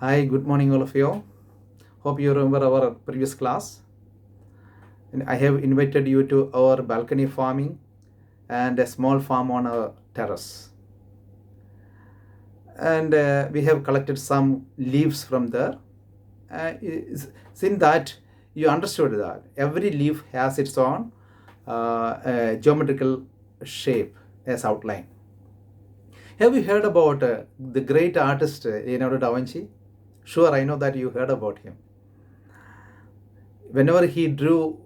Hi, good morning, all of you. Hope you remember our previous class. And I have invited you to our balcony farming and a small farm on a terrace. And we have collected some leaves from there. Since that, you understood that every leaf has its own geometrical shape as outline. Have you heard about the great artist Leonardo da Vinci? Sure, I know that you heard about him. Whenever he drew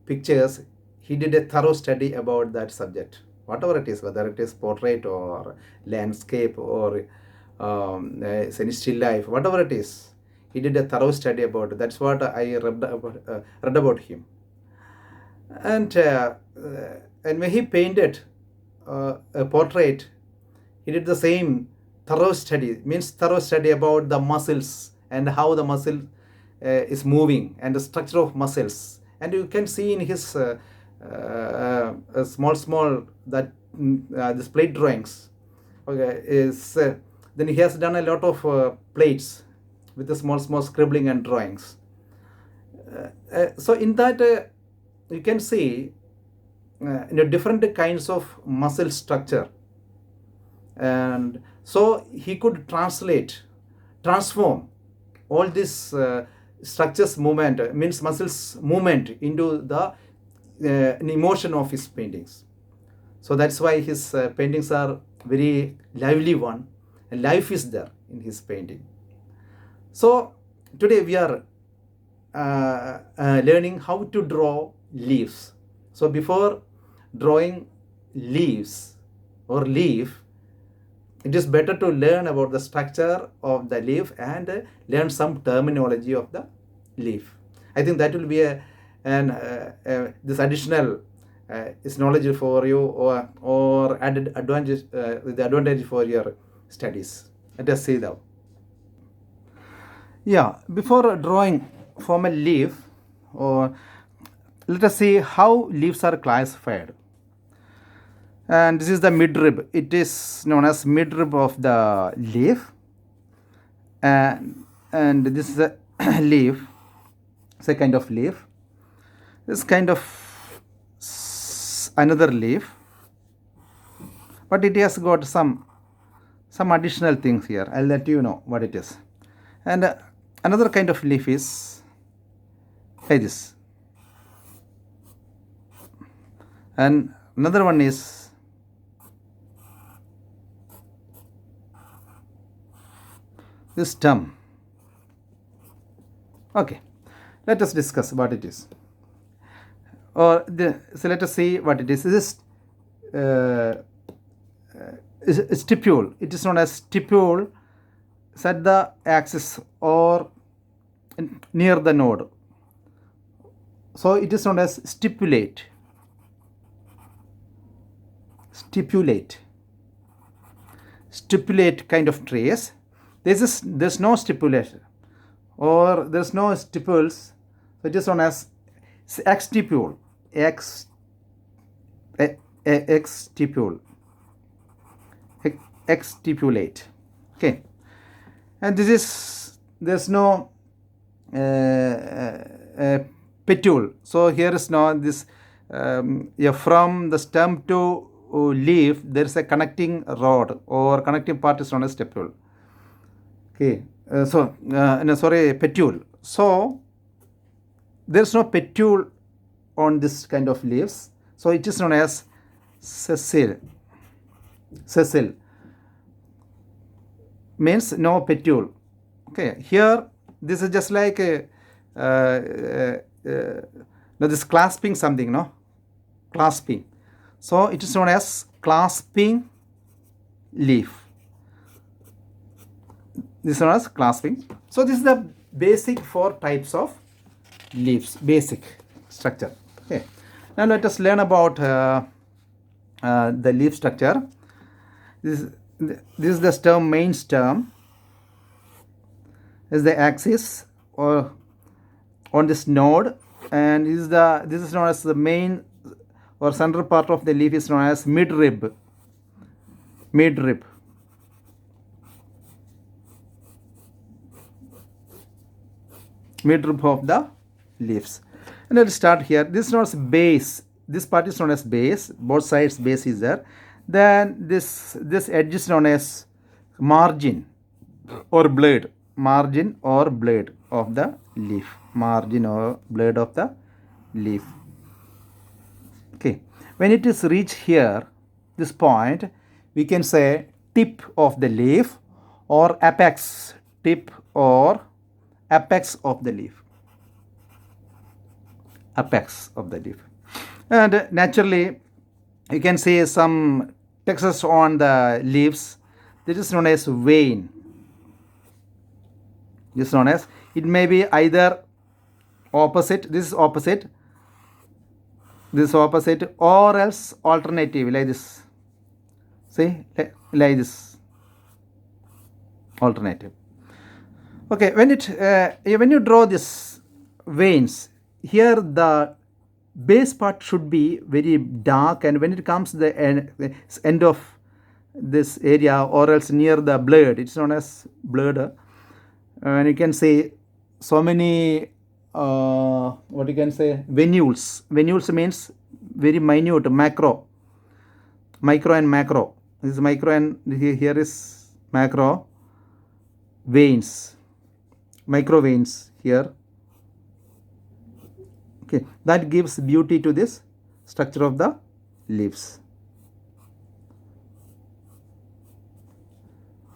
pictures, he did a thorough study about that subject, whatever it is, whether it is portrait or landscape or any still life, whatever it is. He did a thorough study about it. That's what I read about him. And when he painted a portrait, he did the same thorough study, means thorough study about the muscles and how the muscle is moving and the structure of muscles. And you can see in his small that this plate drawings. Okay, is then he has done a lot of plates with the small scribbling and drawings. So in that you can see different kinds of muscle structure, and so he could transform all this structures movement, means muscles movement, into the an emotion of his paintings. So that's why his paintings are very lively one, and life is there in his painting. So today we are learning how to draw leaves. So before drawing leaves or leaf, it is better to learn about the structure of the leaf and learn some terminology of the leaf. I think that will be this additional is knowledge for you, or added advantage, the advantage for your studies. Let us see now. Yeah, before drawing from a leaf, or let us see how leaves are classified. And this is the midrib. It is known as midrib of the leaf, and this is a leaf. It's a kind of leaf. This kind of another leaf, but it has got some additional things here. I'll let you know what it is. And another kind of leaf is like this, and another one is this stem. Okay, let us discuss what it is. So let us see what it is. This is stipule. It is known as stipule at the axis or near the node. So it is known as stipulate. Stipulate kind of trace. There's no stipulation, or there's no stipules. So it is known as exstipule. Exstipulate. Okay, and there's no petule. So here is no this from the stem to leaf, there is a connecting rod or connecting part is known as stipule. Okay, petule. So there's no petule on this kind of leaves. So it is known as sessile. Means no petule. Okay, here this is just like this clasping something, no? Clasping. So it is known as clasping leaf. This is known as clasping. So this is the basic 4 types of leaves, basic structure. Okay. Now let us learn about the leaf structure. This is the stem, main stem. Is the axis or on this node, and this is known as the main or central part of the leaf is known as midrib. midrib of the leaves. And let's start here. This is known as base. This part is known as base. Both sides base is there. Then this edge is known as margin or blade. Margin or blade of the leaf. Margin or blade of the leaf. Okay. When it is reached here, this point, we can say tip of the leaf or apex. Tip or apex of the leaf. Apex of the leaf. And naturally, you can see some textures on the leaves. This is known as vein. This is known as, it may be either opposite, this is opposite, this is opposite, or else alternative, like this. See, like this, alternative. Okay, when you draw this veins, here the base part should be very dark, and when it comes to the end of this area or else near the blade, it's known as blade, and you can say so many what you can say, venules. Venules means very minute, micro and macro. This is micro and here is macro. Veins, micro veins here. Okay, that gives beauty to this structure of the leaves.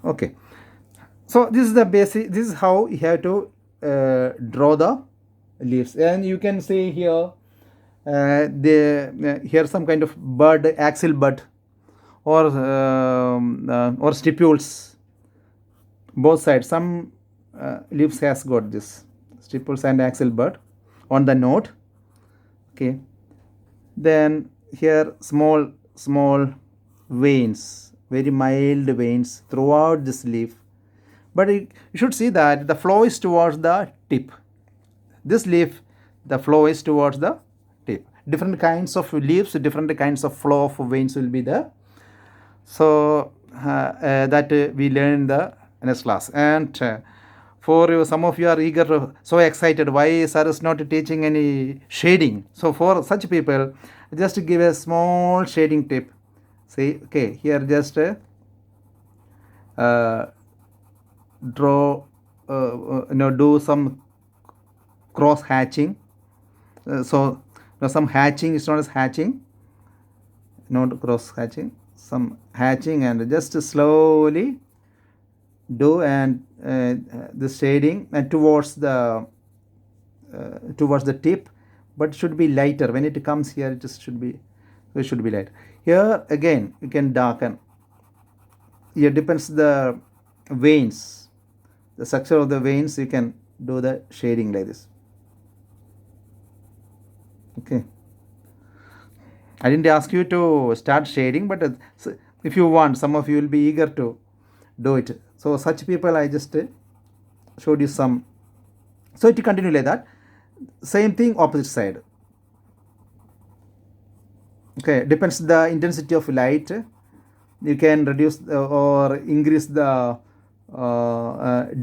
Okay, so this is the basic, this is how you have to draw the leaves. And you can see here here some kind of bud, axil bud, or stipules, both sides. Some leaves has got this stipules and axil bud on the node. Okay, then here small veins, very mild veins throughout this leaf, but you should see that the flow is towards the tip. This leaf, the flow is towards the tip. Different kinds of leaves, different kinds of flow of veins will be there. So that we learn in the next class. And for you, some of you are eager, so excited, why sir is not teaching any shading. So for such people, just give a small shading tip. See, okay, here just draw, do some cross hatching. So some hatching is known as hatching, not cross hatching, some hatching, and just slowly do, and the shading and towards the tip, but should be lighter. When it comes here, it should be light. Here again you can darken. Here depends the veins, the structure of the veins, you can do the shading like this. Okay, I didn't ask you to start shading, but if you want, some of you will be eager to do it. So such people, I just showed you some. So it continue like that. Same thing, opposite side. Okay, depends the intensity of light. You can reduce or increase the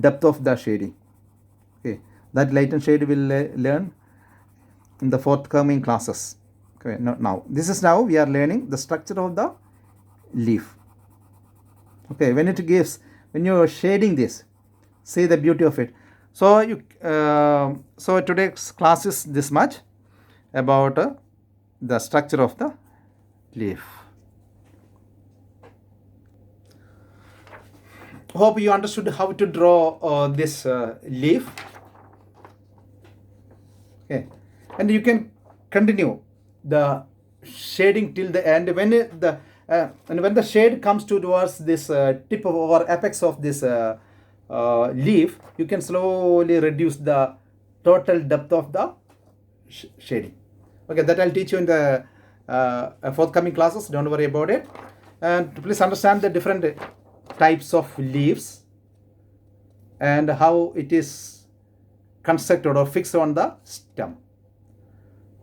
depth of the shading. Okay, that light and shade will learn in the forthcoming classes. Okay, now this is, now we are learning the structure of the leaf. Okay, when you are shading this, see the beauty of it. So so today's class is this much about the structure of the leaf. Hope you understood how to draw this leaf. Okay, and you can continue the shading till the end. When and when the shade comes towards this tip of, or apex of this leaf, you can slowly reduce the total depth of the shading. Okay, that I'll teach you in the forthcoming classes. Don't worry about it. And please understand the different types of leaves and how it is constructed or fixed on the stem.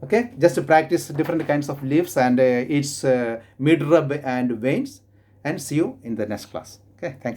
Okay, just to practice different kinds of leaves and its midrib and veins, and see you in the next class. Okay, thank you.